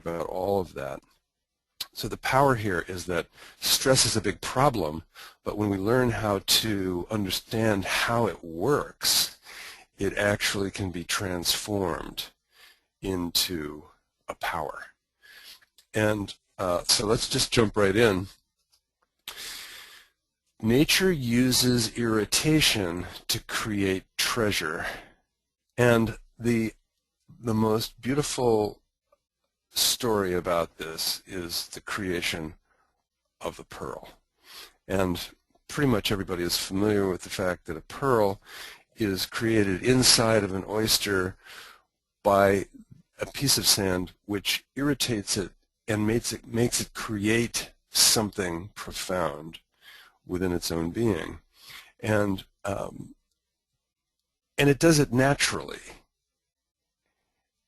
about all of that. So the power here is that stress is a big problem, but when we learn how to understand how it works, it actually can be transformed into a power. And so let's just jump right in. Nature uses irritation to create treasure. And the most beautiful story about this is the creation of the pearl. And pretty much everybody is familiar with the fact that a pearl is created inside of an oyster by a piece of sand which irritates it and makes it create something profound within its own being. And it does it naturally.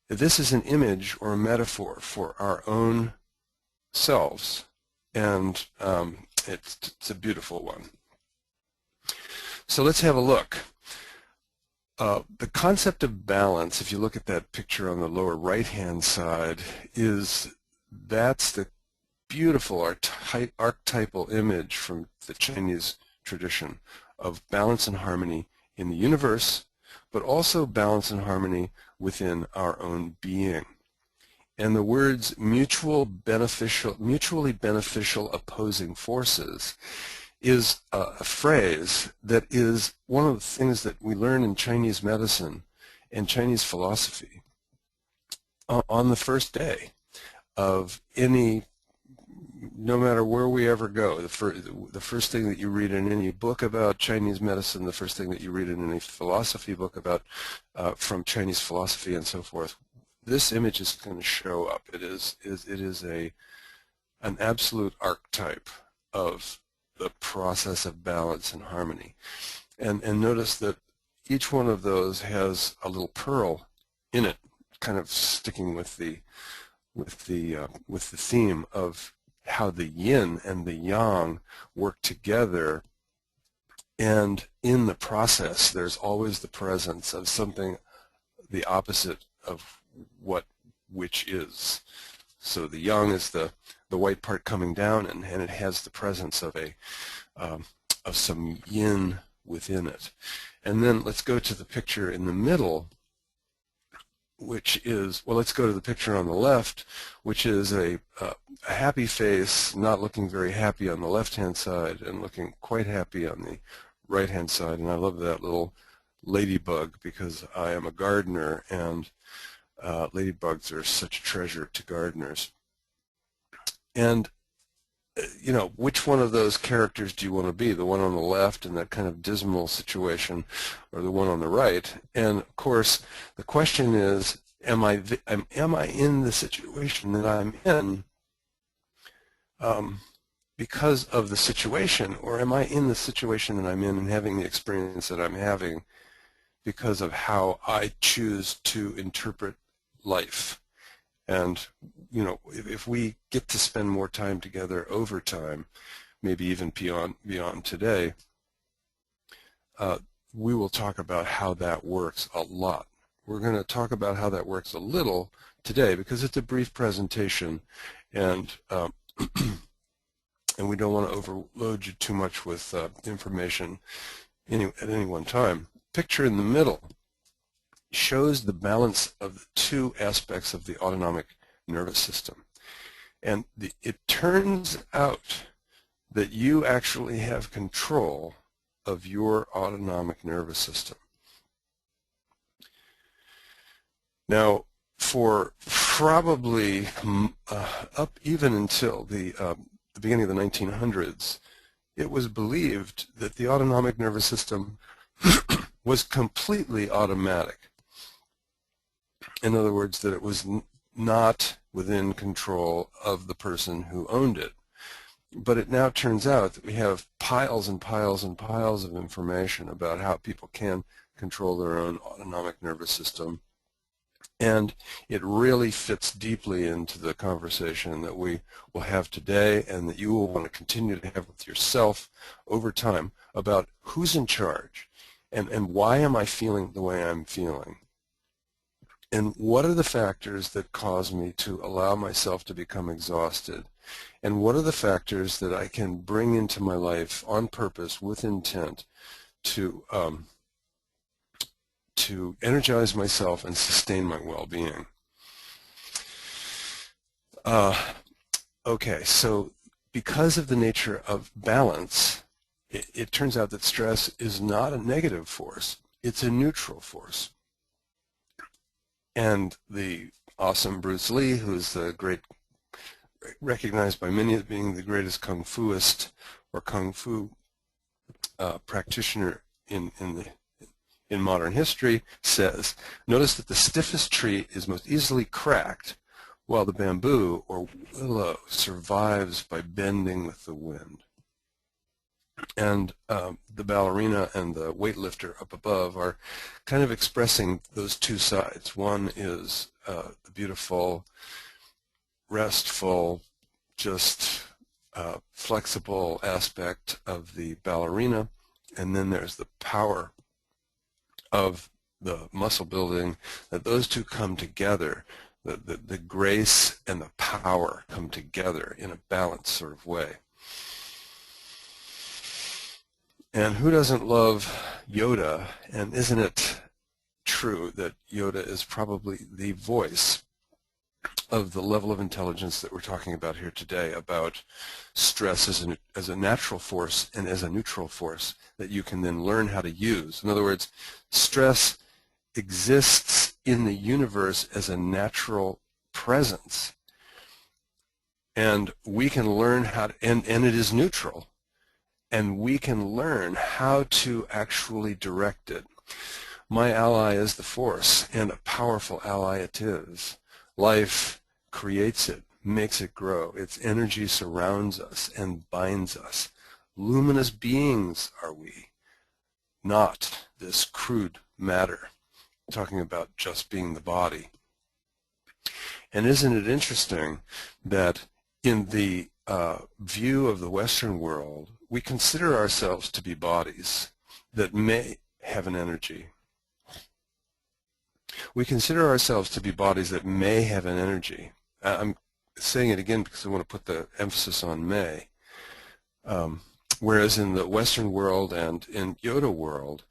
This is an image or a metaphor for our own selves, and it's a beautiful one. So let's have a look. The concept of balance, if you look at that picture on the lower right-hand side, that's the beautiful archetypal image from the Chinese tradition of balance and harmony in the universe, but also balance and harmony within our own being. And the words mutually beneficial opposing forces is a phrase that is one of the things that we learn in Chinese medicine and Chinese philosophy on the first day of any, no matter where we ever go. The first thing that you read in any book about Chinese medicine, the first thing that you read in any philosophy book about from Chinese philosophy and so forth, this image is going to show up. It is an absolute archetype of the process of balance and harmony. And notice that each one of those has a little pearl in it, kind of sticking with the theme of how the yin and the yang work together, and in the process there's always the presence of something the opposite of which is. So the yang is the white part coming down, and it has the presence of some yin within it. And then let's go to the picture in the middle, which is, well, let's go to the picture on the left, which is a happy face, not looking very happy on the left-hand side and looking quite happy on the right-hand side. And I love that little ladybug because I am a gardener, and ladybugs are such a treasure to gardeners. And you know, which one of those characters do you want to be? The one on the left in that kind of dismal situation, or the one on the right? And of course, the question is, am I in the situation that I'm in because of the situation, or am I in the situation that I'm in and having the experience that I'm having because of how I choose to interpret life? And you know, if we get to spend more time together over time, maybe even beyond today, we will talk about how that works a lot. We're going to talk about how that works a little today because it's a brief presentation, and and we don't want to overload you too much with information at any one time. Picture in the middle shows the balance of the two aspects of the autonomic nervous system. And it turns out that you actually have control of your autonomic nervous system. Now, for probably up even until the beginning of the 1900s, it was believed that the autonomic nervous system was completely automatic. In other words, that it was not within control of the person who owned it. But it now turns out that we have piles and piles and piles of information about how people can control their own autonomic nervous system. And it really fits deeply into the conversation that we will have today and that you will want to continue to have with yourself over time about who's in charge and why am I feeling the way I'm feeling. And what are the factors that cause me to allow myself to become exhausted? And what are the factors that I can bring into my life on purpose with intent to energize myself and sustain my well-being? Okay, so because of the nature of balance, it turns out that stress is not a negative force. It's a neutral force. And the awesome Bruce Lee, who's the great, recognized by many as being the greatest kung fuist or kung fu practitioner in modern history, says, notice that the stiffest tree is most easily cracked, while the bamboo or willow survives by bending with the wind. And the ballerina and the weightlifter up above are kind of expressing those two sides. One is the beautiful, restful, just flexible aspect of the ballerina, and then there's the power of the muscle building, that those two come together. The grace and the power come together in a balanced sort of way. And who doesn't love Yoda? And isn't it true that Yoda is probably the voice of the level of intelligence that we're talking about here today, about stress as a natural force and as a neutral force that you can then learn how to use? In other words, stress exists in the universe as a natural presence, and we can learn how to, and it is neutral, and we can learn how to actually direct it. My ally is the force, and a powerful ally it is. Life creates it, makes it grow. Its energy surrounds us and binds us. Luminous beings are we, not this crude matter, talking about just being the body. And isn't it interesting that in the view of the Western world, we consider ourselves to be bodies that may have an energy. We consider ourselves to be bodies that may have an energy. I'm saying it again because I want to put the emphasis on may. Whereas in the Western world and in Yoda world,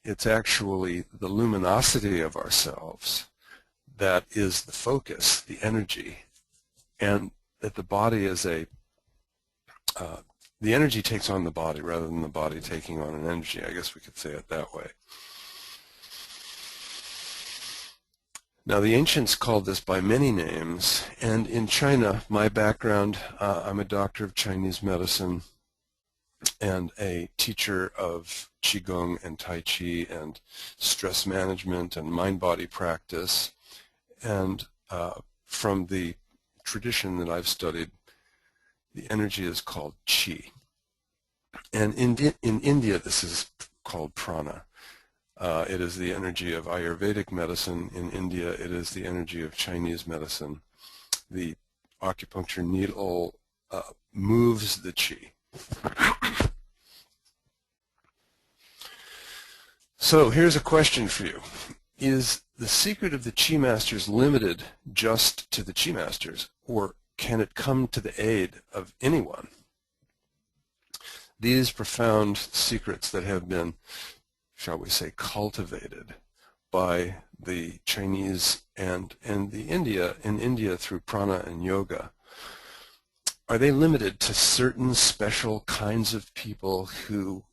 it's actually the luminosity of ourselves that is the focus, the energy, and that the body is the energy takes on the body rather than the body taking on an energy. I guess we could say it that way. Now, the ancients called this by many names, and in China, my background, I'm a doctor of Chinese medicine and a teacher of Qigong and Tai Chi and stress management and mind-body practice. And from the tradition that I've studied, the energy is called Qi. And in India, this is called prana. It is the energy of Ayurvedic medicine. In India, it is the energy of Chinese medicine. The acupuncture needle moves the Qi. So here's a question for you. Is the secret of the Qi Masters limited just to the Qi Masters, or can it come to the aid of anyone? These profound secrets that have been, shall we say, cultivated by the Chinese and in India through prana and yoga, are they limited to certain special kinds of people who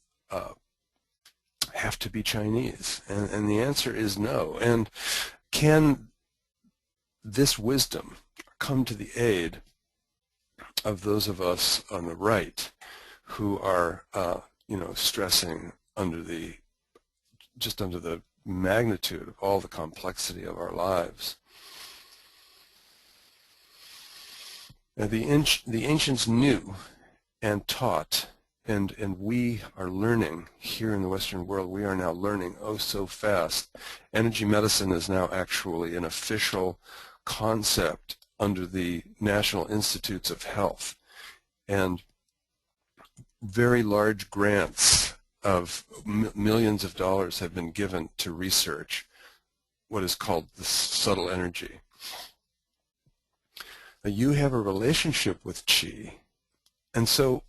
have to be Chinese? And the answer is no. And can this wisdom come to the aid of those of us on the right who are, stressing under the magnitude of all the complexity of our lives? Now, the ancients knew and taught, and we are learning here in the Western world. We are now learning so fast. Energy medicine is now actually an official concept under the National Institutes of Health, and very large grants of millions of dollars have been given to research what is called the subtle energy. Now, you have a relationship with Qi, and so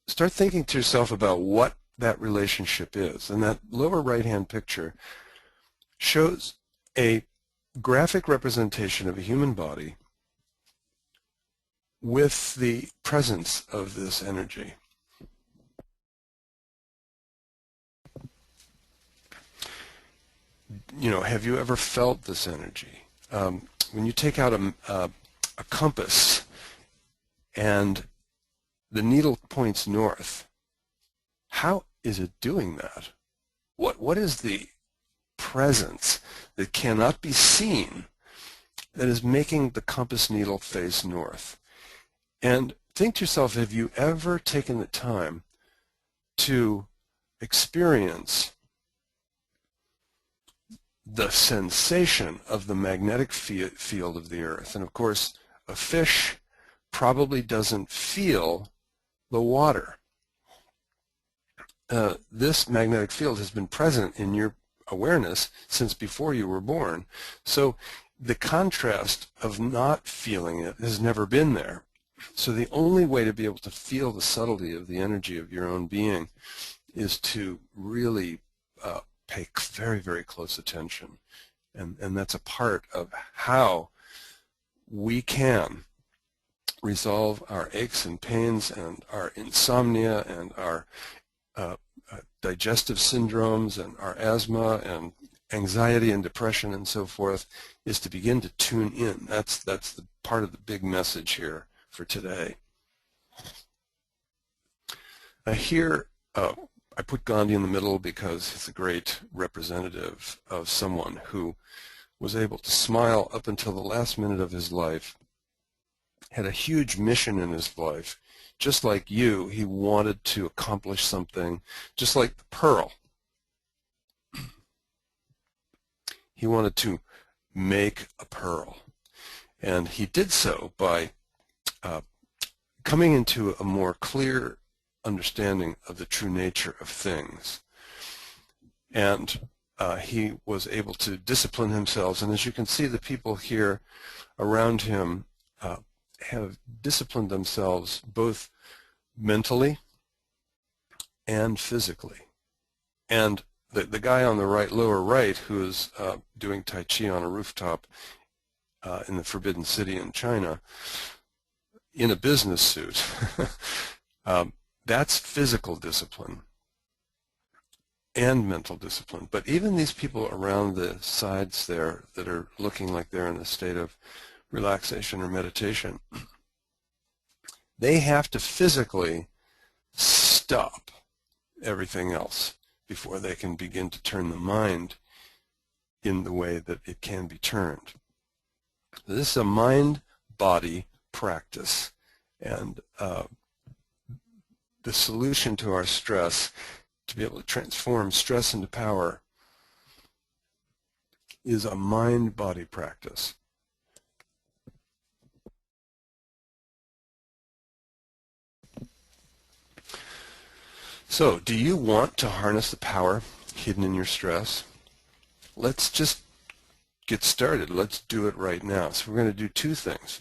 start thinking to yourself about what that relationship is. And that lower right-hand picture shows a graphic representation of a human body with the presence of this energy. You know, have you ever felt this energy? When you take out a compass and the needle points north, how is it doing that? What is the presence that cannot be seen that is making the compass needle face north? And think to yourself, have you ever taken the time to experience the sensation of the magnetic field of the earth? And of course, a fish probably doesn't feel the water. This magnetic field has been present in your awareness since before you were born. So the contrast of not feeling it has never been there. So the only way to be able to feel the subtlety of the energy of your own being is to really pay very, very close attention. And that's a part of how we can resolve our aches and pains and our insomnia and our digestive syndromes and our asthma and anxiety and depression and so forth, is to begin to tune in. That's the part of the big message here for today. Here, I put Gandhi in the middle because he's a great representative of someone who was able to smile up until the last minute of his life, had a huge mission in his life. Just like you, he wanted to accomplish something, just like the pearl. He wanted to make a pearl. And he did so by coming into a more clear understanding of the true nature of things. And he was able to discipline himself. And as you can see, the people here around him have disciplined themselves both mentally and physically. And the guy on the right, lower right, who is doing Tai Chi on a rooftop in the Forbidden City in China, in a business suit, that's physical discipline and mental discipline. But even these people around the sides there that are looking like they're in a state of relaxation or meditation, they have to physically stop everything else before they can begin to turn the mind in the way that it can be turned. This is a mind-body practice, and the solution to our stress, to be able to transform stress into power, is a mind-body practice. So, do you want to harness the power hidden in your stress? Let's just get started. Let's do it right now. So we're going to do two things.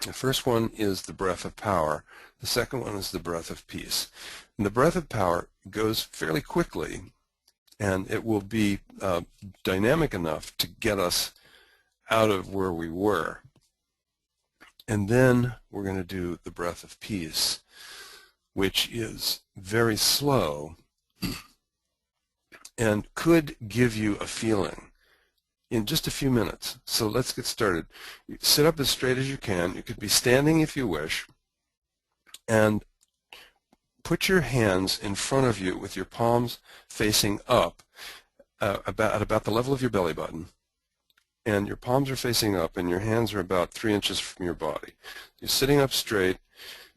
The first one is the breath of power. The second one is the breath of peace. And the breath of power goes fairly quickly, and it will be dynamic enough to get us out of where we were. And then we're going to do the breath of peace, which is very slow and could give you a feeling in just a few minutes. So let's get started. Sit up as straight as you can. You could be standing if you wish, and put your hands in front of you with your palms facing up at about the level of your belly button. And your palms are facing up and your hands are about 3 inches from your body. You're sitting up straight,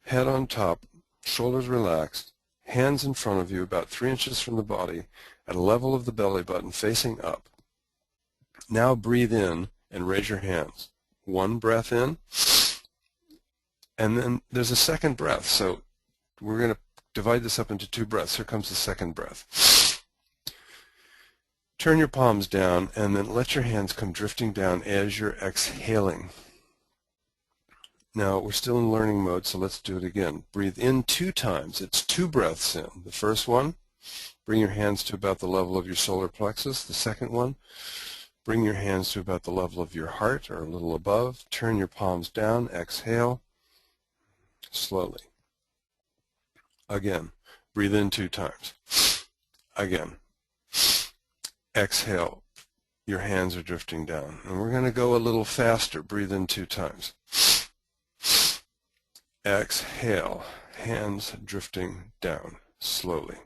head on top, shoulders relaxed, hands in front of you about 3 inches from the body at a level of the belly button facing up. Now breathe in and raise your hands. One breath in, and then there's a second breath. So we're going to divide this up into two breaths. Here comes the second breath. Turn your palms down and then let your hands come drifting down as you're exhaling. Now, we're still in learning mode, so let's do it again. Breathe in 2 times. It's 2 breaths in. The first one, bring your hands to about the level of your solar plexus. The second one, bring your hands to about the level of your heart or a little above. Turn your palms down. Exhale slowly. Again, breathe in 2 times. Again. Exhale. Your hands are drifting down. And we're going to go a little faster. Breathe in 2 times. Exhale. Hands drifting down slowly.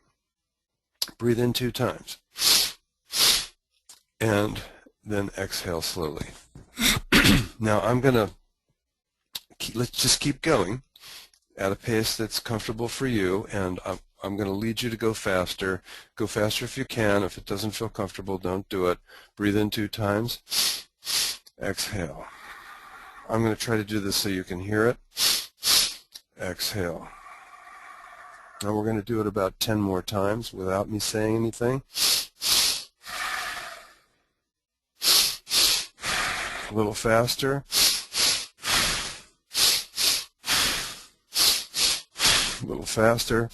Breathe in 2 times. And then exhale slowly. Now I'm going to, let's just keep going at a pace that's comfortable for you, and I'm going to lead you to go faster. Go faster if you can. If it doesn't feel comfortable, don't do it. Breathe in 2 times. Exhale. I'm going to try to do this so you can hear it. Exhale. Now we're going to do it about 10 more times without me saying anything. A little faster. A little faster.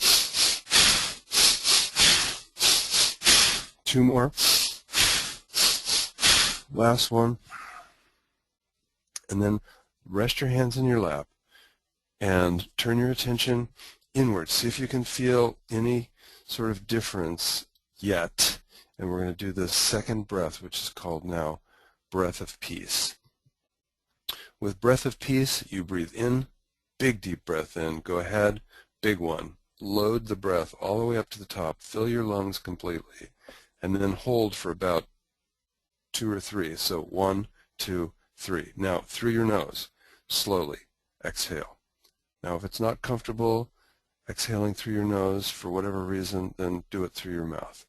2 more. Last one. And then rest your hands in your lap and turn your attention inward. See if you can feel any sort of difference yet. And we're going to do the second breath, which is called now breath of peace. With breath of peace, you breathe in, big deep breath in. Go ahead, big one. Load the breath all the way up to the top. Fill your lungs completely. And then hold for about 2 or 3. So 1, 2, 3. Now through your nose, slowly exhale. Now if it's not comfortable exhaling through your nose for whatever reason, then do it through your mouth.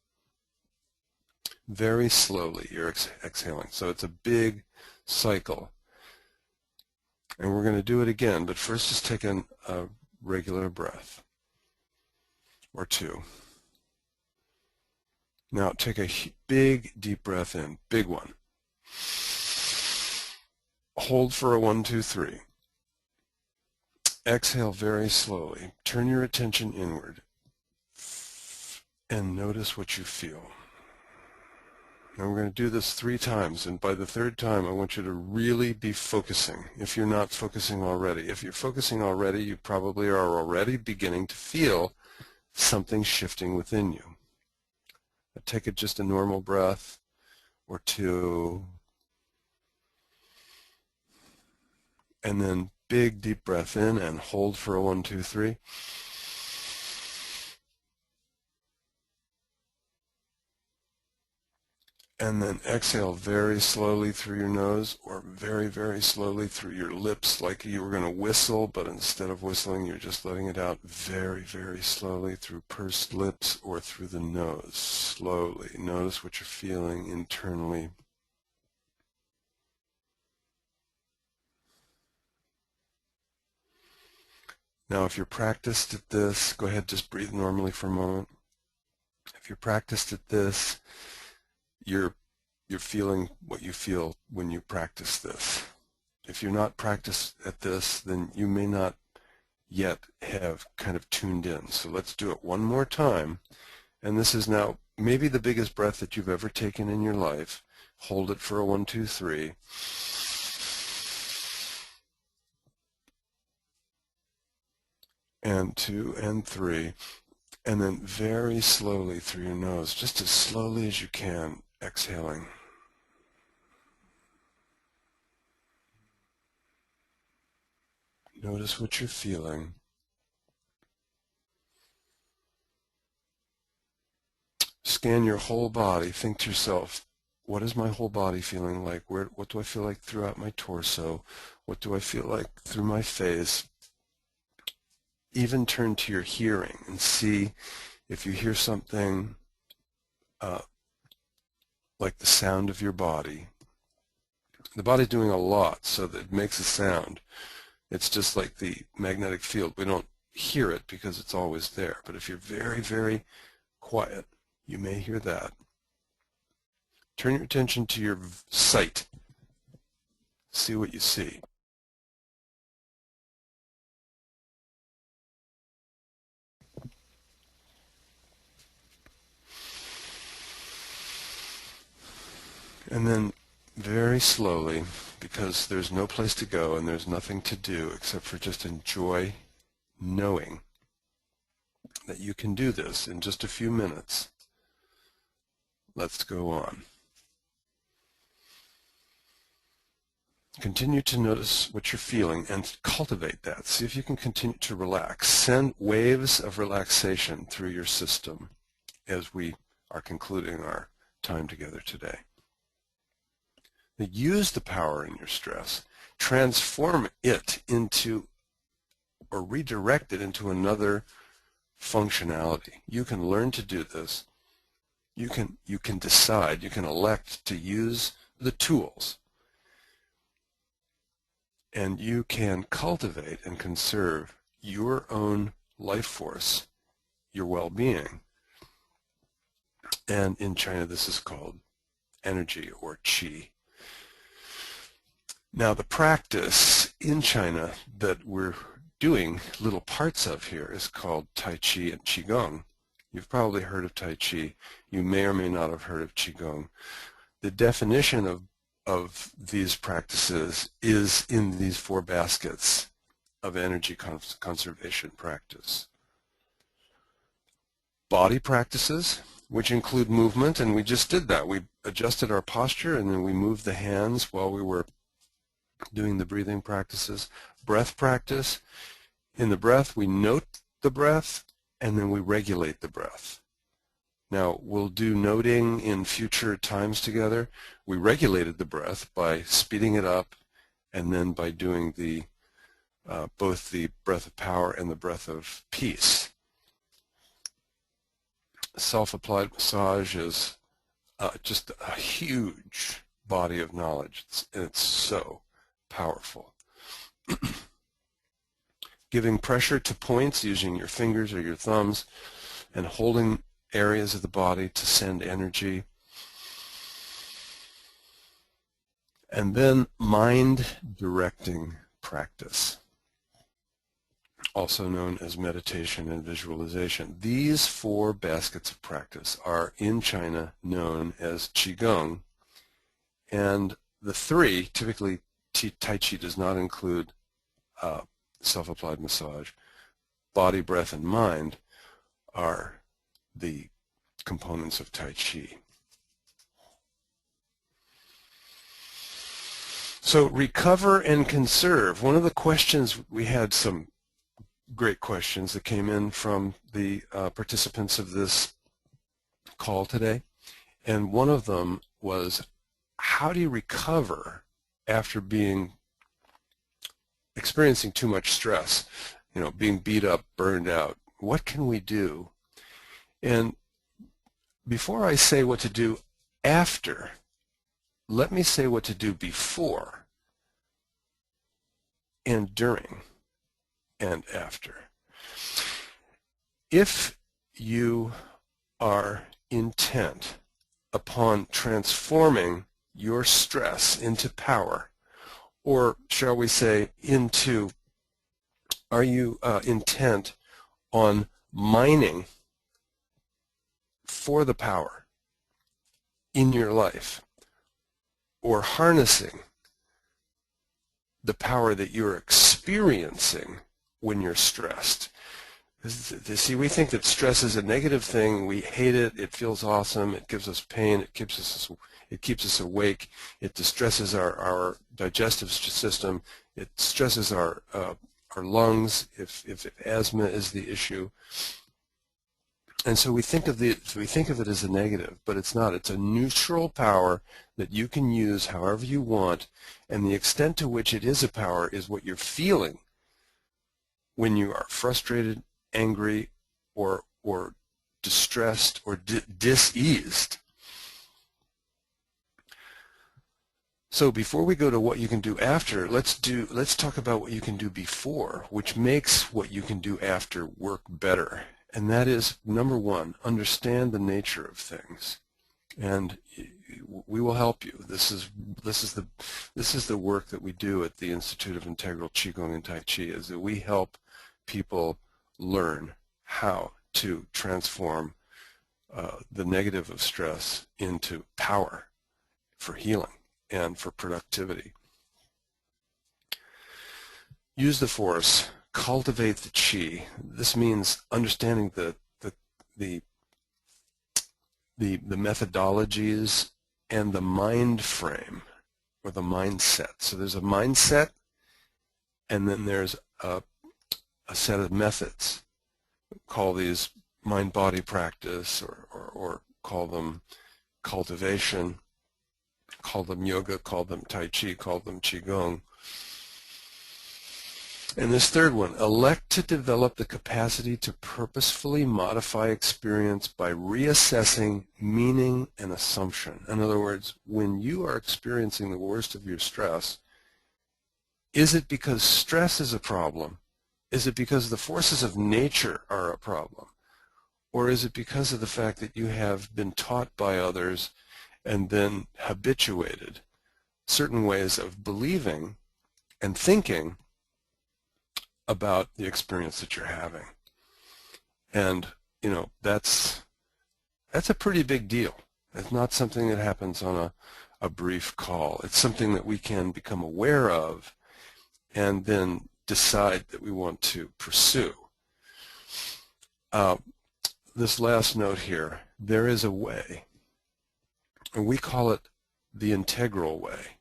Very slowly you're exhaling. So it's a big cycle. And we're going to do it again, but first just take a regular breath or 2. Now take a big deep breath in, big one. Hold for a 1, 2, 3. Exhale very slowly. Turn your attention inward and notice what you feel. Now we're going to do this 3 times, and by the 3rd time I want you to really be focusing if you're not focusing already. If you're focusing already, you probably are already beginning to feel something shifting within you. Take just a normal breath or 2, and then big deep breath in and hold for a 1, 2, 3. And then exhale very slowly through your nose or very, very slowly through your lips, like you were going to whistle, but instead of whistling, you're just letting it out very, very slowly through pursed lips or through the nose. Slowly. Notice what you're feeling internally. Now, if you're practiced at this, go ahead, just breathe normally for a moment. If you're practiced at this, you're feeling what you feel when you practice this. If you're not practiced at this, then you may not yet have kind of tuned in. So let's do it one more time. And this is now maybe the biggest breath that you've ever taken in your life. Hold it for a 1, 2, 3. And 2 and 3. And then very slowly through your nose, just as slowly as you can, exhaling. Notice what you're feeling. Scan your whole body. Think to yourself, what is my whole body feeling like? What do I feel like throughout my torso? What do I feel like through my face? Even turn to your hearing and see if you hear something like the sound of your body. The body's doing a lot so that it makes a sound. It's just like the magnetic field. We don't hear it because it's always there. But if you're very, very quiet, you may hear that. Turn your attention to your sight. See what you see. And then very slowly, because there's no place to go and there's nothing to do except for just enjoy knowing that you can do this in just a few minutes. Let's go on. Continue to notice what you're feeling and cultivate that. See if you can continue to relax. Send waves of relaxation through your system as we are concluding our time together today. Use the power in your stress. Transform it into, or redirect it into another functionality. You can learn to do this. You can decide, you can elect to use the tools. And you can cultivate and conserve your own life force, your well-being. And in China, this is called energy or qi. Now, the practice in China that we're doing little parts of here is called Tai Chi and Qigong. You've probably heard of Tai Chi. You may or may not have heard of Qigong. The definition of these practices is in these 4 baskets of energy conservation practice. Body practices, which include movement, and we just did that. We adjusted our posture and then we moved the hands while we were doing the breathing practices. Breath practice. In the breath, we note the breath and then we regulate the breath. Now, we'll do noting in future times together. We regulated the breath by speeding it up and then by doing the both the breath of power and the breath of peace. Self-applied massage is just a huge body of knowledge, and it's so powerful. Giving pressure to points using your fingers or your thumbs and holding areas of the body to send energy. And then mind directing practice, also known as meditation and visualization. These 4 baskets of practice are in China known as Qigong, and the 3, typically Tai Chi does not include self-applied massage, body, breath, and mind are the components of Tai Chi. So recover and conserve. One of the questions, we had some great questions that came in from the participants of this call today, and one of them was, how do you recover after experiencing too much stress, being beat up, burned out? What can we do? And before I say what to do after, let me say what to do before and during and after. If you are intent upon transforming your stress into power, or shall we say are you intent on mining for the power in your life, or harnessing the power that you're experiencing when you're stressed? See, we think that stress is a negative thing. We hate it. It feels awesome. It gives us pain. It keeps us awake. It distresses our digestive system. It stresses our lungs if asthma is the issue. And so we think of it as a negative, but it's not. It's a neutral power that you can use however you want, and the extent to which it is a power is what you're feeling when you are frustrated, angry, or distressed, or diseased. So before we go to what you can do after, let's talk about what you can do before, which makes what you can do after work better. And that is, number 1, understand the nature of things. And we will help you. This is the work that we do at the Institute of Integral Qigong and Tai Chi, is that we help people learn how to transform the negative of stress into power for healing and for productivity. Use the force, cultivate the qi. This means understanding the methodologies and the mind frame, or the mindset. So there's a mindset, and then there's a set of methods. Call these mind-body practice, or call them cultivation, call them yoga, call them tai chi, call them qigong. And this third one, elect to develop the capacity to purposefully modify experience by reassessing meaning and assumption. In other words, when you are experiencing the worst of your stress, is it because stress is a problem? Is it because the forces of nature are a problem? Or is it because of the fact that you have been taught by others and then habituated certain ways of believing and thinking about the experience that you're having? And that's a pretty big deal. It's not something that happens on a brief call. It's something that we can become aware of and then decide that we want to pursue. This last note here, there is a way, and we call it the integral way.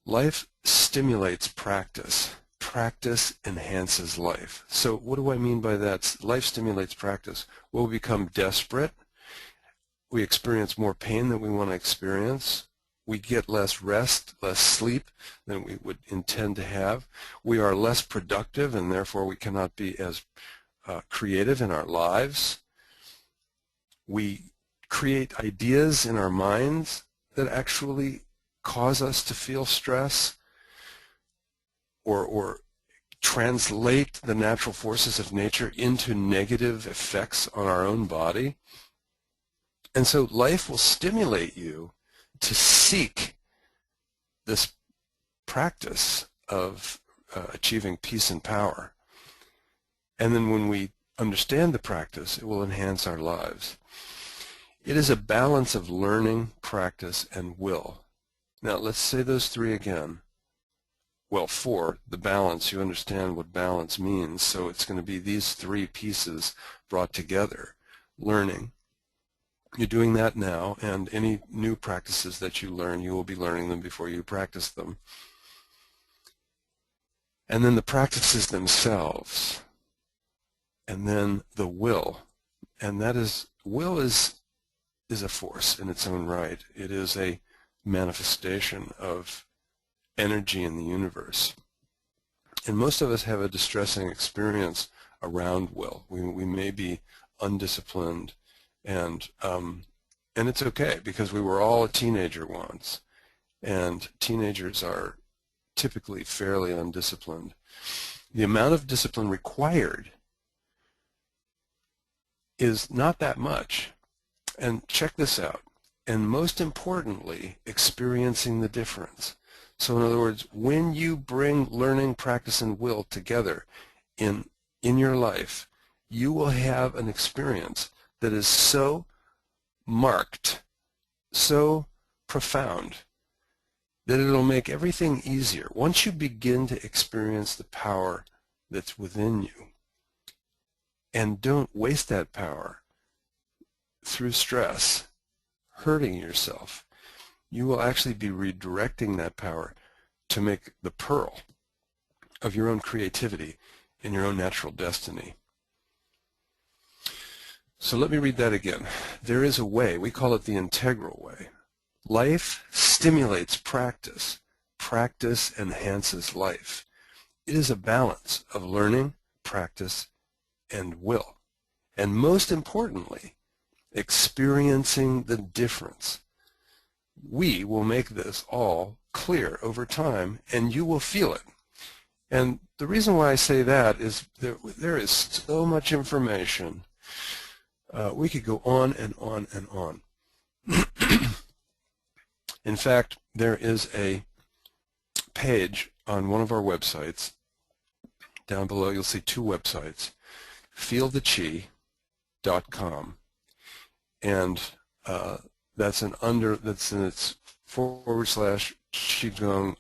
Life stimulates practice. Practice enhances life. So what do I mean by that? Life stimulates practice. We'll become desperate. We experience more pain than we want to experience. We get less rest, less sleep than we would intend to have. We are less productive, and therefore we cannot be as creative in our lives. We create ideas in our minds that actually cause us to feel stress, or translate the natural forces of nature into negative effects on our own body. And so life will stimulate you to seek this practice of achieving peace and power. And then when we understand the practice, it will enhance our lives. It is a balance of learning, practice, and will. Now let's say those three again. Well, for the balance, you understand what balance means, so it's going to be these three pieces brought together. Learning. You're doing that now, and any new practices that you learn, you will be learning them before you practice them. And then the practices themselves. And then the will. And that is, will is a force in its own right. It is a manifestation of energy in the universe. And most of us have a distressing experience around will. We may be undisciplined, and it's okay, because we were all a teenager once, and teenagers are typically fairly undisciplined. The amount of discipline required is not that much. And check this out. And most importantly, experiencing the difference. So in other words, when you bring learning, practice, and will together in your life, you will have an experience that is so marked, so profound, that it'll make everything easier. Once you begin to experience the power that's within you, and don't waste that power through stress, hurting yourself, you will actually be redirecting that power to make the pearl of your own creativity and your own natural destiny. So let me read that again. There is a way. We call it the integral way. Life stimulates practice. Practice enhances life. It is a balance of learning, practice, and will. And most importantly, experiencing the difference. We will make this all clear over time, and you will feel it. And the reason why I say that is there is so much information. We could go on and on and on. In fact, there is a page on one of our websites. Down below you'll see two websites, feeltheqi.com, and that's in its / Qigong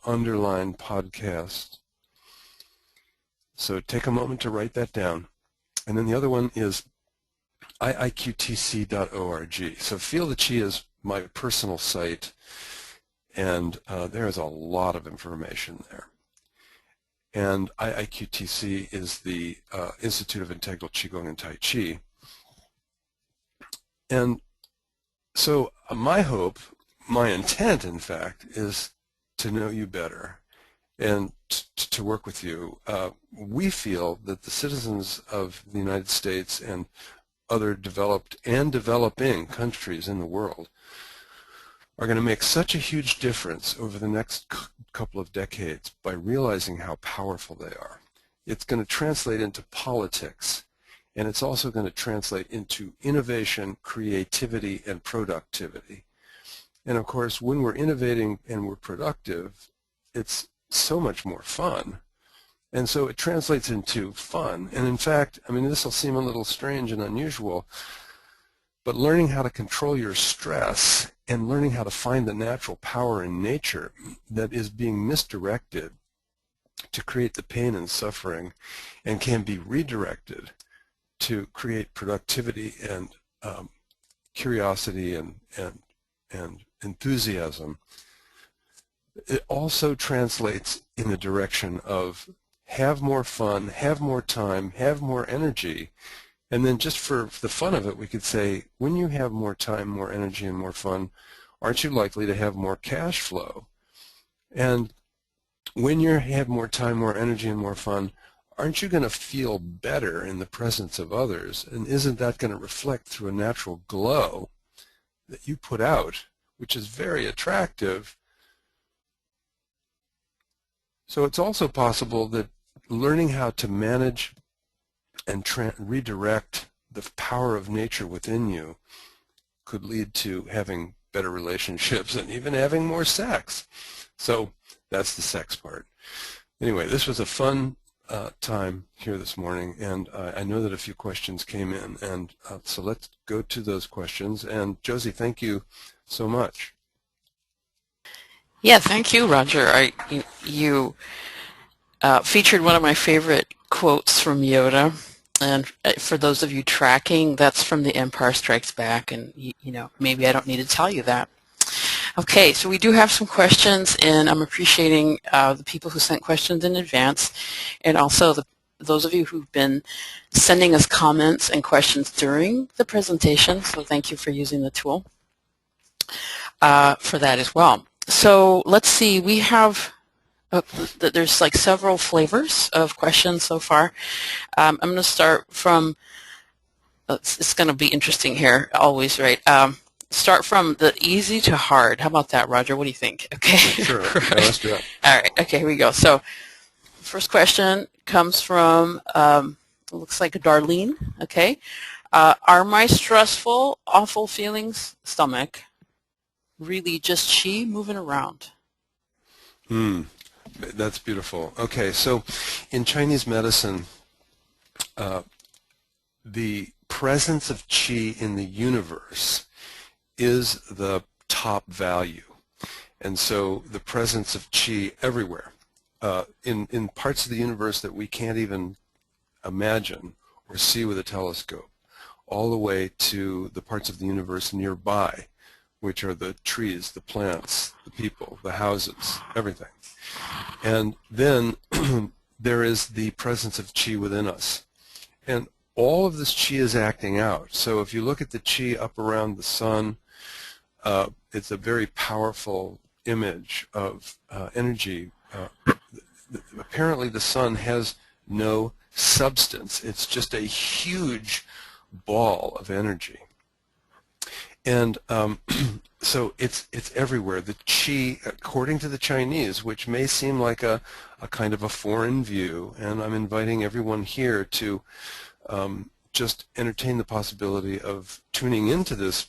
_podcast. So take a moment to write that down. And then the other one is iiqtc.org. So Feel the Qi is my personal site, and there is a lot of information there. And IIQTC is the Institute of Untitled Qigong and Tai Chi. And so my hope, my intent, in fact, is to know you better and to work with you. We feel that the citizens of the United States and other developed and developing countries in the world are going to make such a huge difference over the next couple of decades by realizing how powerful they are. It's going to translate into politics, and it's also going to translate into innovation, creativity, and productivity. And of course, when we're innovating and we're productive, it's so much more fun. And so it translates into fun. And in fact, I mean, this will seem a little strange and unusual, but learning how to control your stress and learning how to find the natural power in nature that is being misdirected to create the pain and suffering and can be redirected to create productivity and curiosity and enthusiasm. It also translates in the direction of have more fun, have more time, have more energy. And then just for the fun of it, we could say, when you have more time, more energy, and more fun, aren't you likely to have more cash flow? And when you have more time, more energy, and more fun, aren't you going to feel better in the presence of others? And isn't that going to reflect through a natural glow that you put out, which is very attractive? So it's also possible that learning how to manage and redirect the power of nature within you could lead to having better relationships and even having more sex. So that's the sex part. Anyway, this was a fun time here this morning, and I know that a few questions came in, and so let's go to those questions. And Josie, thank you so much. Yeah, thank you, Roger. You featured one of my favorite quotes from Yoda, and for those of you tracking, that's from The Empire Strikes Back, and you know, maybe I don't need to tell you that. Okay, so we do have some questions, and I'm appreciating the people who sent questions in advance, and also those of you who've been sending us comments and questions during the presentation, so thank you for using the tool for that as well. So let's see, we have there's like several flavors of questions so far. I'm going to start from, it's going to be interesting here, always, right? Start from the easy to hard. How about that, Roger? What do you think? Okay. Sure. Right. No, let's do it. All right. Okay, here we go. So first question comes from, looks like Darlene. Okay. Are my stressful, awful feelings, stomach, really just chi moving around? That's beautiful. Okay, so in Chinese medicine, the presence of qi in the universe is the top value. And so the presence of qi everywhere, in parts of the universe that we can't even imagine or see with a telescope, all the way to the parts of the universe nearby, which are the trees, the plants, the people, the houses, everything. And then there is the presence of qi within us. And all of this qi is acting out. So if you look at the qi up around the sun, it's a very powerful image of energy. Apparently the sun has no substance. It's just a huge ball of energy. And so it's everywhere. The qi, according to the Chinese, which may seem like a kind of a foreign view, and I'm inviting everyone here to just entertain the possibility of tuning into this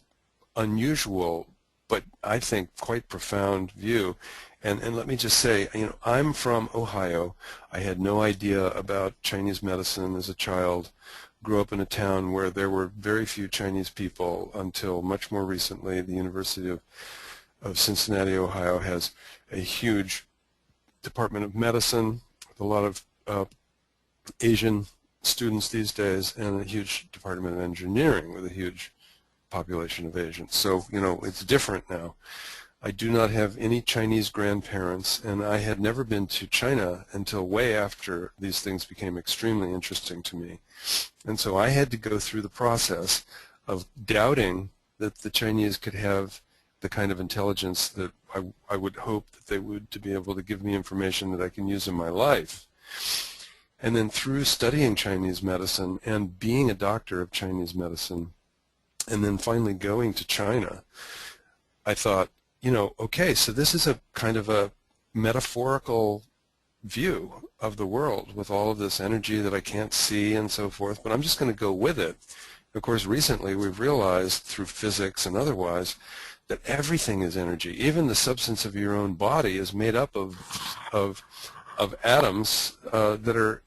unusual but I think quite profound view. And let me just say, I'm from Ohio. I had no idea about Chinese medicine as a child. Grew up in a town where there were very few Chinese people until much more recently. The University of Cincinnati, Ohio has a huge Department of Medicine with a lot of Asian students these days, and a huge Department of Engineering with a huge population of Asians. So, it's different now. I do not have any Chinese grandparents, and I had never been to China until way after these things became extremely interesting to me. And so I had to go through the process of doubting that the Chinese could have the kind of intelligence that I would hope that they would, to be able to give me information that I can use in my life. And then through studying Chinese medicine and being a doctor of Chinese medicine, and then finally going to China, I thought, okay, so this is a kind of a metaphorical view of the world with all of this energy that I can't see and so forth, but I'm just going to go with it. Of course, recently we've realized through physics and otherwise that everything is energy. Even the substance of your own body is made up of atoms that are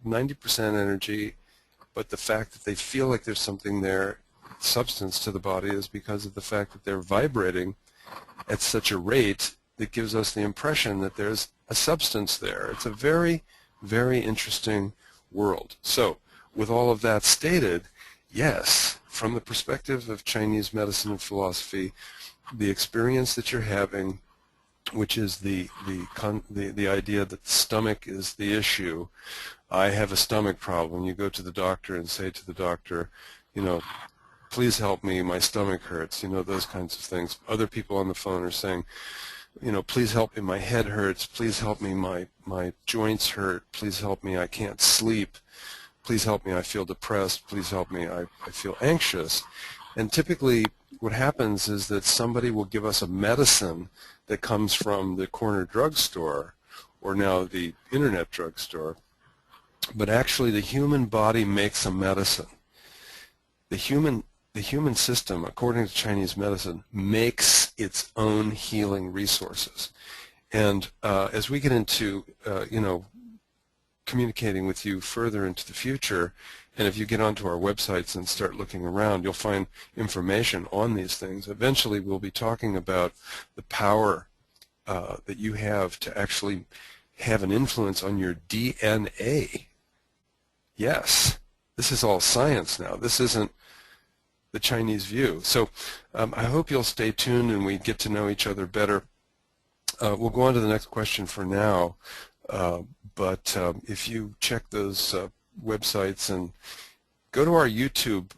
90% energy, but the fact that they feel like there's something there, substance to the body, is because of the fact that they're vibrating at such a rate that gives us the impression that there's a substance there. It's a very, very interesting world. So, with all of that stated, yes, from the perspective of Chinese medicine and philosophy, the experience that you're having, which is the idea that the stomach is the issue. I have a stomach problem. You go to the doctor and say to the doctor, please help me, my stomach hurts, those kinds of things. Other people on the phone are saying, please help me, my head hurts, please help me, my joints hurt, please help me, I can't sleep, please help me, I feel depressed, please help me, I feel anxious. And typically what happens is that somebody will give us a medicine that comes from the corner drugstore or now the internet drugstore, but actually the human body makes a medicine. The human system, according to Chinese medicine, makes its own healing resources. And as we get into, communicating with you further into the future, and if you get onto our websites and start looking around, you'll find information on these things. Eventually, we'll be talking about the power that you have to actually have an influence on your DNA. Yes, this is all science now. This isn't the Chinese view. So I hope you'll stay tuned and we get to know each other better. We'll go on to the next question for now, but if you check those websites and go to our YouTube,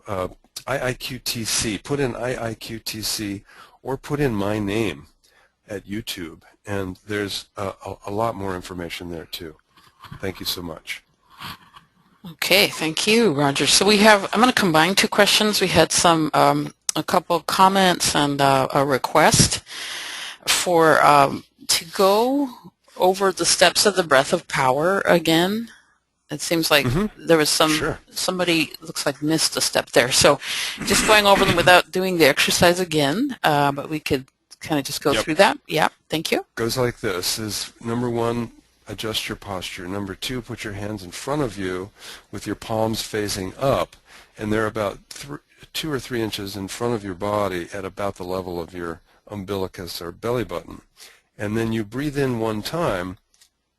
IIQTC, put in IIQTC or put in my name at YouTube, and there's a lot more information there too. Thank you so much. Okay, thank you, Roger. So I'm going to combine two questions. We had a couple of comments and a request to go over the steps of the breath of power again. It seems like there was somebody looks like missed a step there. So just going over them without doing the exercise again, but we could kind of just go through that. Yeah, thank you. Goes like this: is number one, adjust your posture. Number two, put your hands in front of you with your palms facing up, and they're about 2 or 3 inches in front of your body at about the level of your umbilicus or belly button. And then you breathe in one time,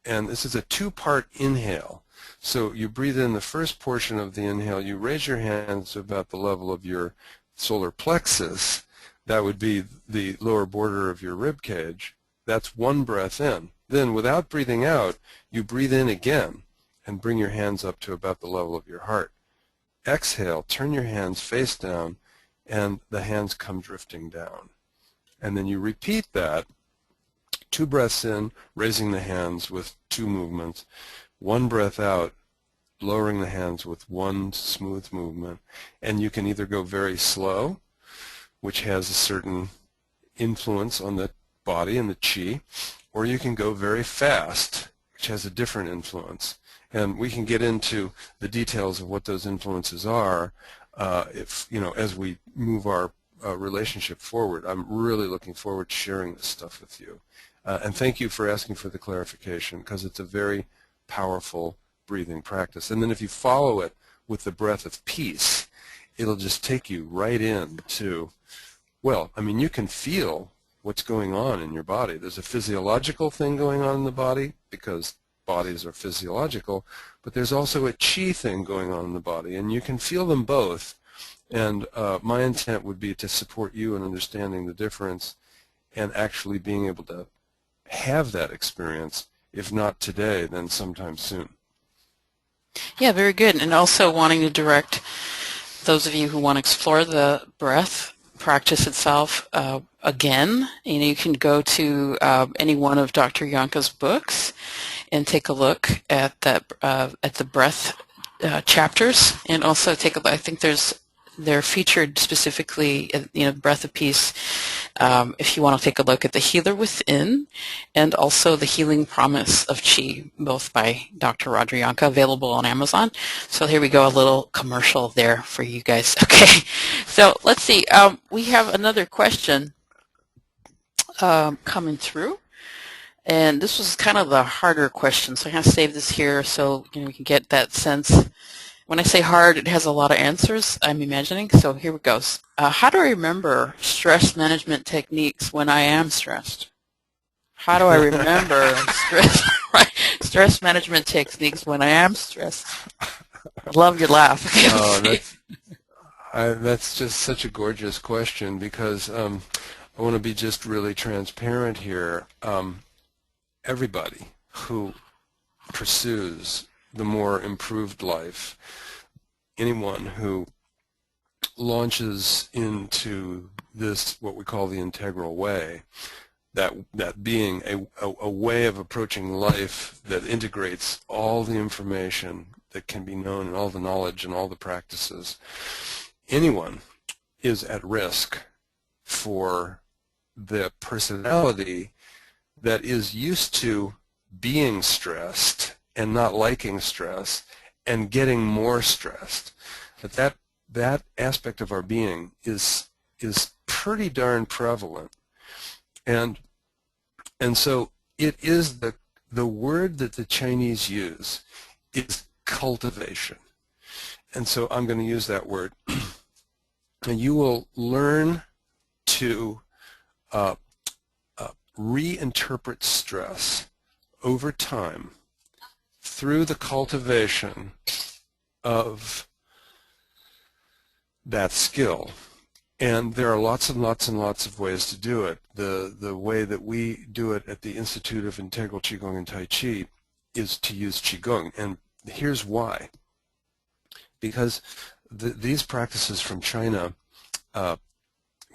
and this is a 2-part inhale. So you breathe in the first portion of the inhale, you raise your hands to about the level of your solar plexus. That would be the lower border of your rib cage. That's one breath in. Then, without breathing out, you breathe in again and bring your hands up to about the level of your heart. Exhale, turn your hands face down, and the hands come drifting down. And then you repeat that, 2 breaths in, raising the hands with 2 movements, 1 breath out, lowering the hands with 1 smooth movement. And you can either go very slow, which has a certain influence on the body and the qi, or you can go very fast, which has a different influence. And we can get into the details of what those influences are as we move our relationship forward. I'm really looking forward to sharing this stuff with you. And thank you for asking for the clarification, because it's a very powerful breathing practice. And then if you follow it with the breath of peace, it'll just take you right into, well, I mean, you can feel what's going on in your body. There's a physiological thing going on in the body, because bodies are physiological, but there's also a chi thing going on in the body, and you can feel them both. And my intent would be to support you in understanding the difference and actually being able to have that experience, if not today, then sometime soon. Yeah, very good. And also wanting to direct those of you who want to explore the breath practice itself again, you can go to any one of Dr. Jahnke's books and take a look at that at the breath chapters, and also take a look. I think they're featured specifically, Breath of Peace. If you want to take a look at The Healer Within, and also The Healing Promise of Qi, both by Dr. Roger Jahnke, available on Amazon. So here we go, a little commercial there for you guys. Okay, so let's see. We have another question coming through. And this was kind of the harder question, so I'm going to save this here so we can get that sense. When I say hard, it has a lot of answers, I'm imagining. So here it goes. How do I remember stress management techniques when I am stressed? How do I remember stress management techniques when I am stressed? I love your laugh. That's just such a gorgeous question, because I want to be just really transparent here. Everybody who pursues the more improved life, anyone who launches into this, what we call the integral way, that being a way of approaching life that integrates all the information that can be known and all the knowledge and all the practices, anyone is at risk for the personality that is used to being stressed and not liking stress and getting more stressed. But that aspect of our being is pretty darn prevalent. And so it is the word that the Chinese use is cultivation. And so I'm going to use that word. And you will learn to reinterpret stress over time through the cultivation of that skill. And there are lots and lots and lots of ways to do it. The way that we do it at the Institute of Integral Qigong and Tai Chi is to use Qigong. And here's why. Because these practices from China,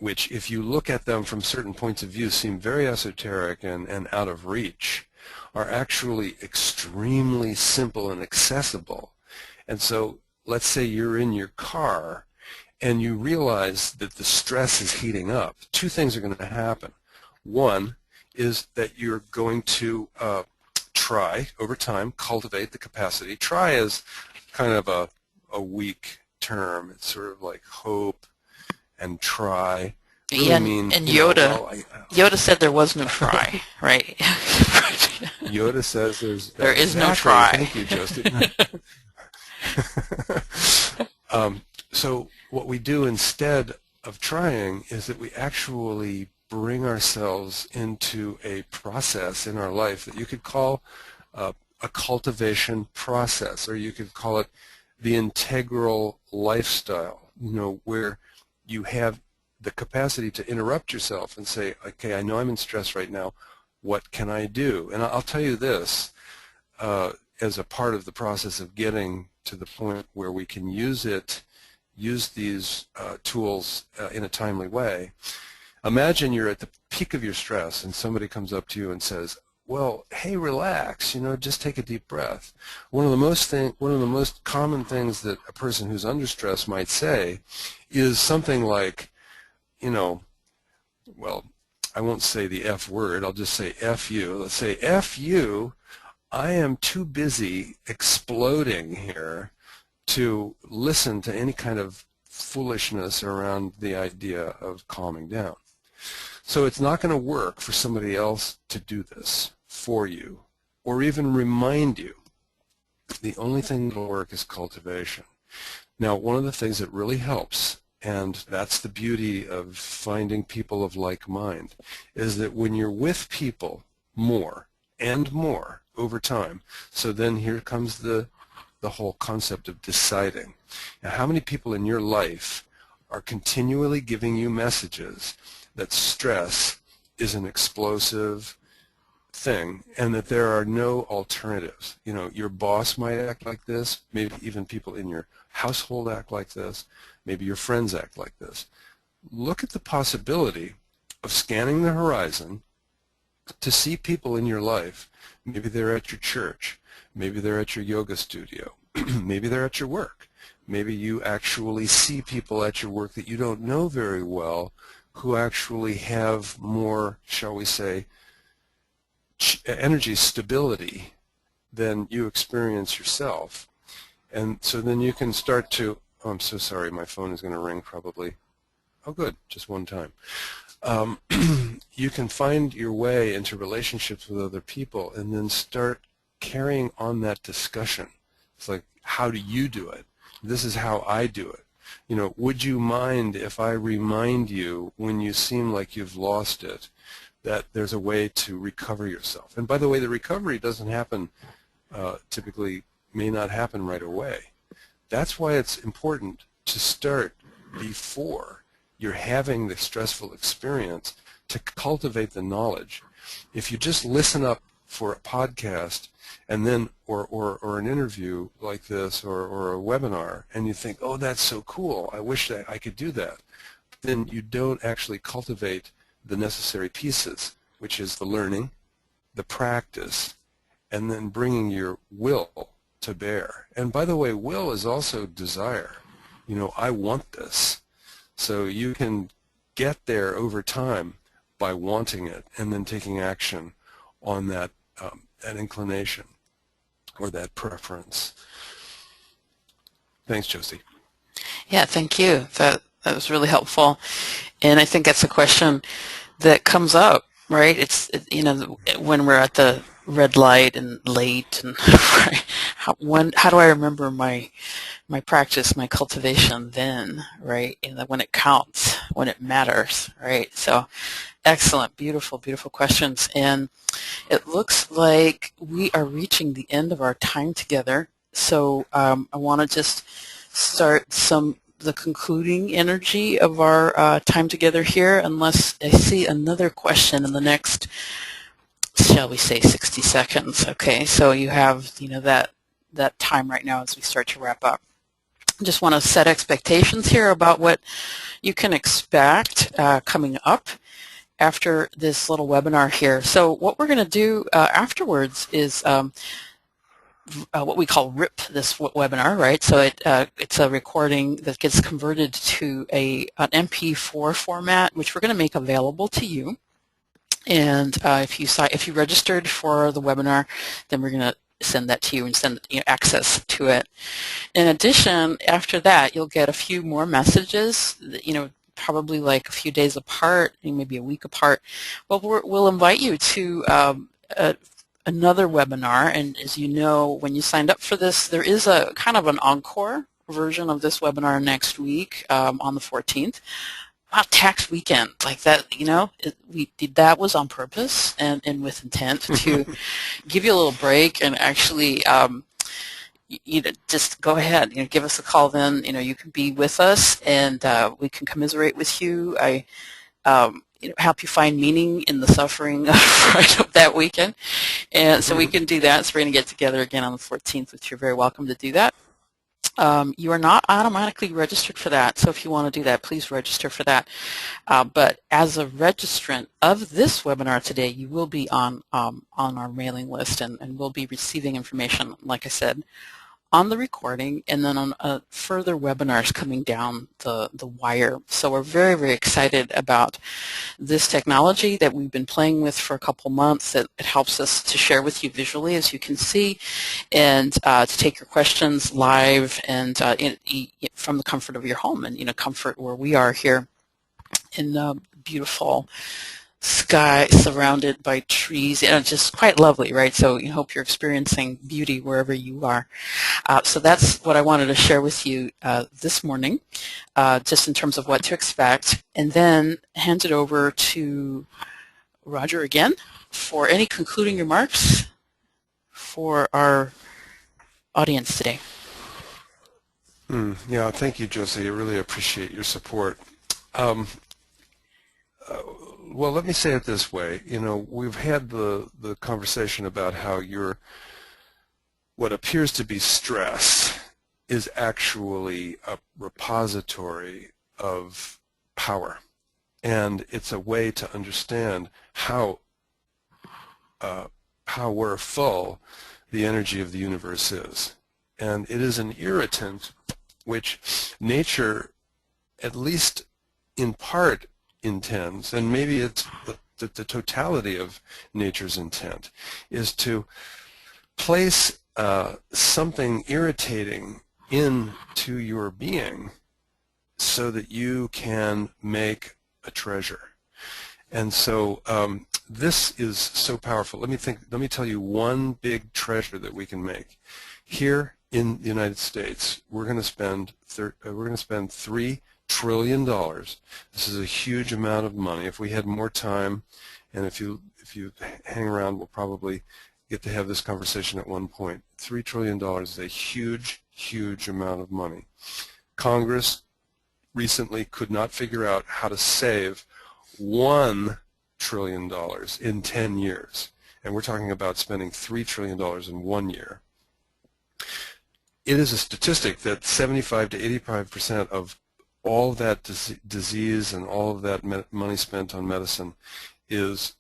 which if you look at them from certain points of view seem very esoteric and out of reach, are actually extremely simple and accessible. And so let's say you're in your car and you realize that the stress is heating up. Two things are going to happen. One is that you're going to try, over time, cultivate the capacity. Try is kind of a weak term. It's sort of like hope and try. Really yeah, mean, and Yoda, Yoda said there was no try, right? Yoda says there is exactly, no try. Thank you, Justin. So what we do instead of trying is that we actually bring ourselves into a process in our life that you could call a cultivation process, or you could call it the integral lifestyle, where you have the capacity to interrupt yourself and say, okay, I know I'm in stress right now. What can I do? And I'll tell you this, as a part of the process of getting to the point where we can use these tools in a timely way. Imagine you're at the peak of your stress and somebody comes up to you and says, well, hey, relax, just take a deep breath. One of the most common things that a person who's under stress might say is something like, well, I won't say the F word, I'll just say F you. Let's say, F you, I am too busy exploding here to listen to any kind of foolishness around the idea of calming down. So it's not going to work for somebody else to do this for you or even remind you. The only thing that will work is cultivation. Now, one of the things that really helps, and that's the beauty of finding people of like mind, is that when you're with people more and more over time, so then here comes the whole concept of deciding. Now, how many people in your life are continually giving you messages that stress is an explosive thing and that there are no alternatives? You know, your boss might act like this, maybe even people in your household act like this, maybe your friends act like this. Look at the possibility of scanning the horizon to see people in your life. Maybe they're at your church, maybe they're at your yoga studio, maybe they're at your work. Maybe you actually see people at your work that you don't know very well who actually have more, shall we say, energy stability than you experience yourself. And so then you can start to, oh, I'm so sorry, my phone is going to ring probably. Oh, good, just one time. You can find your way into relationships with other people and then start carrying on that discussion. It's like, how do you do it? This is how I do it. You know, would you mind if I remind you when you seem like you've lost it that there's a way to recover yourself? And by the way, the recovery doesn't happen, typically may not happen right away. That's why it's important to start before you're having the stressful experience to cultivate the knowledge. If you just listen up for a podcast and then or an interview like this or a webinar and you think, oh, that's so cool, I wish that I could do that, then you don't actually cultivate the necessary pieces, which is the learning, the practice, and then bringing your will to bear. And by the way, will is also desire. You know, I want this. So you can get there over time by wanting it and then taking action on that inclination or that preference. Thanks, Josie. Yeah, thank you. That was really helpful. And I think that's a question that comes up, right? You know, when we're at the red light and late, and right, how do I remember my practice, my cultivation then, right? And when it counts, when it matters, right? So excellent, beautiful, beautiful questions. And it looks like we are reaching the end of our time together. So I want to just start the concluding energy of our time together here, unless I see another question in the next, shall we say, 60 seconds. Okay, so you have, you know, that time right now as we start to wrap up. I just want to set expectations here about what you can expect coming up after this little webinar here. So what we're going to do afterwards is what we call RIP this webinar, right? So it's a recording that gets converted to an MP4 format, which we're going to make available to you. And if you registered for the webinar, then we're going to send that to you and send access to it. In addition, after that, you'll get a few more messages, probably like a few days apart, maybe a week apart. Well, we'll invite you to another webinar, and as you know, when you signed up for this, there is a kind of an encore version of this webinar next week on the 14th. Wow, tax weekend, like that, that was on purpose and with intent to give you a little break and actually just go ahead, give us a call then. You can be with us and we can commiserate with you. I help you find meaning in the suffering of that weekend. And so we can do that. So we're going to get together again on the 14th, which you're very welcome to do that. You are not automatically registered for that, so if you want to do that, please register for that. But as a registrant of this webinar today, you will be on our mailing list and will be receiving information, like I said, on the recording and then on further webinars coming down the wire. So we're very, very excited about this technology that we've been playing with for a couple months. It helps us to share with you visually, as you can see, and to take your questions live and from the comfort of your home and comfort where we are here in beautiful sky surrounded by trees, and it's just quite lovely, right? So I hope you're experiencing beauty wherever you are. So that's what I wanted to share with you this morning, just in terms of what to expect, and then hand it over to Roger again for any concluding remarks for our audience today. Yeah, thank you, Josie. I really appreciate your support. Well, let me say it this way. We've had the conversation about how what appears to be stress is actually a repository of power, and it's a way to understand how we're full the energy of the universe is. And it is an irritant which nature, at least in part, intends, and maybe it's the totality of nature's intent, is to place something irritating into your being so that you can make a treasure. And so this is so powerful. Let me tell you one big treasure that we can make. Here in the United States, we're going to spend $3 trillion. This is a huge amount of money. If we had more time, and if you hang around, we'll probably get to have this conversation at one point. $3 trillion is a huge, huge amount of money. Congress recently could not figure out how to save $1 trillion in 10 years. And we're talking about spending $3 trillion in 1 year. It is a statistic that 75 to 85% of all that disease and all of that money spent on medicine is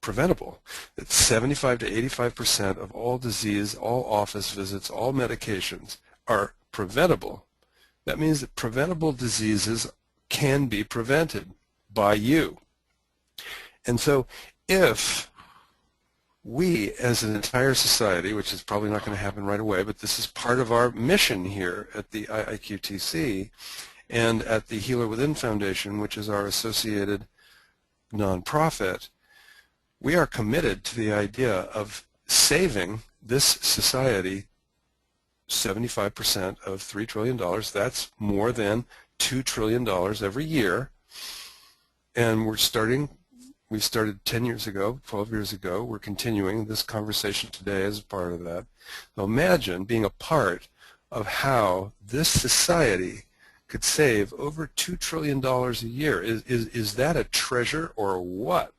preventable. That 75 to 85% of all disease, all office visits, all medications are preventable. That means that preventable diseases can be prevented by you. And so if we, as an entire society, which is probably not going to happen right away, but this is part of our mission here at the IIQTC and at the Healer Within Foundation, which is our associated nonprofit, we are committed to the idea of saving this society 75% of $3 trillion. That's more than $2 trillion every year. And we started 10 years ago, 12 years ago. We're continuing this conversation today as a part of that. So imagine being a part of how this society could save over $2 trillion a year. Is that a treasure or what?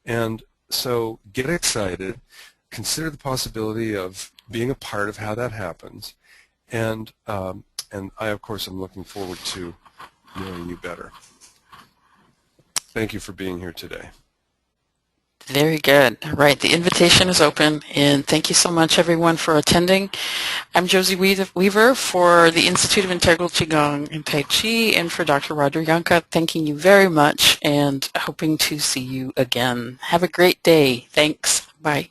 And so get excited. Consider the possibility of being a part of how that happens. And I, of course, am looking forward to knowing you better. Thank you for being here today. Very good. All right, the invitation is open, and thank you so much, everyone, for attending. I'm Josie Weaver for the Institute of Integral Qigong and Tai Chi, and for Dr. Roger Jahnke, thanking you very much and hoping to see you again. Have a great day. Thanks. Bye.